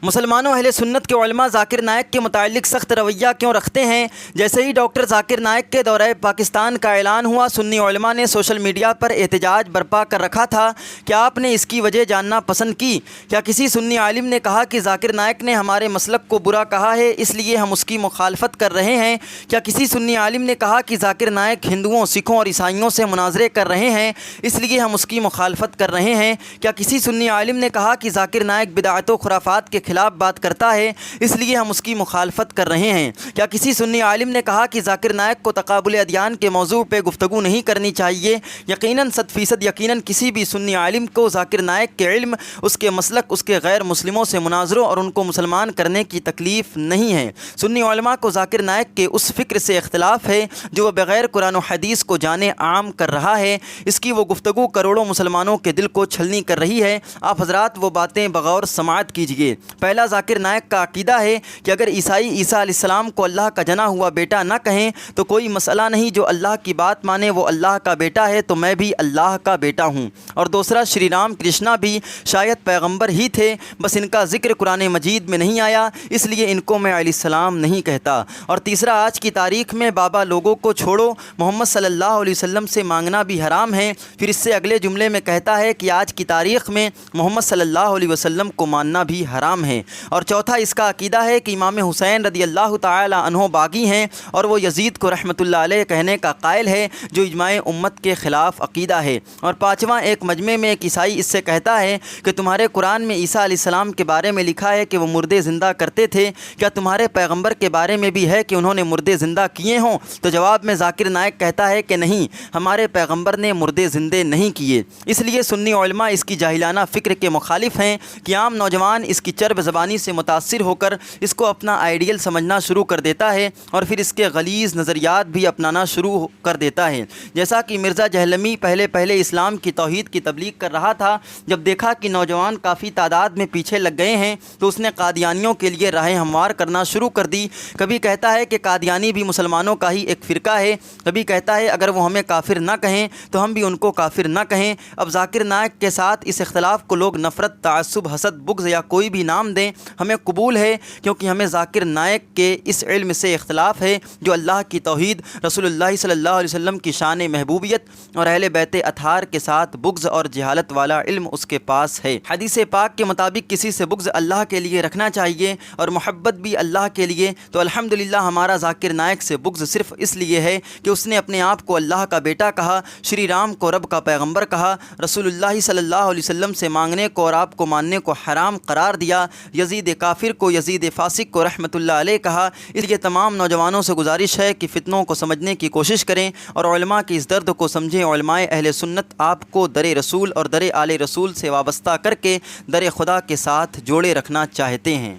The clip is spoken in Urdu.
مسلمانوں اہل سنت کے علماء ذاکر نائک کے متعلق سخت رویہ کیوں رکھتے ہیں؟ جیسے ہی ڈاکٹر ذاکر نائک کے دورہ پاکستان کا اعلان ہوا، سنی علماء نے سوشل میڈیا پر احتجاج برپا کر رکھا تھا۔ کیا آپ نے اس کی وجہ جاننا پسند کی؟ کیا کسی سنی عالم نے کہا کہ ذاکر نائک نے ہمارے مسلک کو برا کہا ہے اس لیے ہم اس کی مخالفت کر رہے ہیں؟ کیا کسی سنی عالم نے کہا کہ ذاکر نائک ہندوؤں، سکھوں اور عیسائیوں سے مناظرے کر رہے ہیں اس لیے ہم اس کی مخالفت کر رہے ہیں؟ کیا کسی سنی عالم نے کہا کہ ذاکر نائک بدعت و خرافات کے خلاف بات کرتا ہے اس لیے ہم اس کی مخالفت کر رہے ہیں؟ کیا کسی سنی عالم نے کہا کہ ذاکر نائک کو تقابل ادیان کے موضوع پہ گفتگو نہیں کرنی چاہیے؟ یقیناً 100% یقیناً کسی بھی سنی عالم کو ذاکر نائک کے علم، اس کے مسلک، اس کے غیر مسلموں سے مناظروں اور ان کو مسلمان کرنے کی تکلیف نہیں ہے۔ سنی علماء کو ذاکر نائک کے اس فکر سے اختلاف ہے جو وہ بغیر قرآن و حدیث کو جانے عام کر رہا ہے۔ اس کی وہ گفتگو کروڑوں مسلمانوں کے دل کو چھلنی کر رہی ہے۔ آپ حضرات وہ باتیں بغور سماعت کیجیے۔ پہلا، ذاکر نائک کا عقیدہ ہے کہ اگر عیسائی عیسیٰ علیہ السلام کو اللہ کا جنا ہوا بیٹا نہ کہیں تو کوئی مسئلہ نہیں، جو اللہ کی بات مانے وہ اللہ کا بیٹا ہے تو میں بھی اللہ کا بیٹا ہوں۔ اور دوسرا، شری رام کرشنا بھی شاید پیغمبر ہی تھے، بس ان کا ذکر قرآن مجید میں نہیں آیا اس لیے ان کو میں علیہ السلام نہیں کہتا۔ اور تیسرا، آج کی تاریخ میں بابا لوگوں کو چھوڑو، محمد صلی اللہ علیہ وسلم سے مانگنا بھی حرام ہے۔ پھر اس سے اگلے جملے میں کہتا ہے کہ آج کی تاریخ میں محمد صلی اللہ علیہ وسلم کو ماننا بھی حرام ہے۔ اور چوتھا، اس کا عقیدہ ہے کہ امام حسین رضی اللہ تعالی عنہ باغی ہیں اور وہ یزید کو رحمۃ اللہ علیہ کہنے کا قائل ہے، جو اجماع امت کے خلاف عقیدہ ہے۔ اور پانچواں، ایک مجمع میں ایک عیسائی اس سے کہتا ہے کہ تمہارے قرآن میں عیسیٰ علیہ السلام کے بارے میں لکھا ہے کہ وہ مردے زندہ کرتے تھے، کیا تمہارے پیغمبر کے بارے میں بھی ہے کہ انہوں نے مردے زندہ کیے ہوں؟ تو جواب میں ذاکر نائک کہتا ہے کہ نہیں، ہمارے پیغمبر نے مردے زندے نہیں کیے۔ اس لیے سنی علماء اس کی جاہلانہ فکر کے مخالف ہیں کہ عام نوجوان اس کی چرب زبانی سے متاثر ہو کر اس کو اپنا آئیڈیل سمجھنا شروع کر دیتا ہے اور پھر اس کے غلیظ نظریات بھی اپنانا شروع کر دیتا ہے۔ جیسا کہ مرزا جہلمی پہلے اسلام کی توحید کی تبلیغ کر رہا تھا، جب دیکھا کہ نوجوان کافی تعداد میں پیچھے لگ گئے ہیں تو اس نے قادیانیوں کے لیے راہیں ہموار کرنا شروع کر دی۔ کبھی کہتا ہے کہ قادیانی بھی مسلمانوں کا ہی ایک فرقہ ہے، کبھی کہتا ہے اگر وہ ہمیں کافر نہ کہیں تو ہم بھی ان کو کافر نہ کہیں۔ اب ذاکر نائک کے ساتھ اس اختلاف کو لوگ نفرت، تعصب، حسد، بغض یا کوئی بھی نام دیں، ہمیں قبول ہے، کیونکہ ہمیں ذاکر نائک کے اس علم سے اختلاف ہے جو اللہ کی توحید، رسول اللہ صلی اللہ علیہ وسلم کی شان محبوبیت اور اہل بیت اطہار کے ساتھ بغض اور جہالت والا علم اس کے پاس ہے۔ حدیث پاک کے مطابق کسی سے بغض اللہ کے لیے رکھنا چاہیے اور محبت بھی اللہ کے لیے، تو الحمدللہ ہمارا ذاکر نائک سے بغض صرف اس لیے ہے کہ اس نے اپنے آپ کو اللہ کا بیٹا کہا، شری رام کو رب کا پیغمبر کہا، رسول اللہ صلی اللہ علیہ وسلم سے مانگنے کو اور آپ کو ماننے کو حرام قرار دیا، یزید کافر کو، یزید فاسق کو رحمۃ اللہ علیہ کہا۔ اس لیے تمام نوجوانوں سے گزارش ہے کہ فتنوں کو سمجھنے کی کوشش کریں اور علماء کی اس درد کو سمجھیں۔ علماء اہل سنت آپ کو در رسول اور در آل رسول سے وابستہ کر کے در خدا کے ساتھ جوڑے رکھنا چاہتے ہیں۔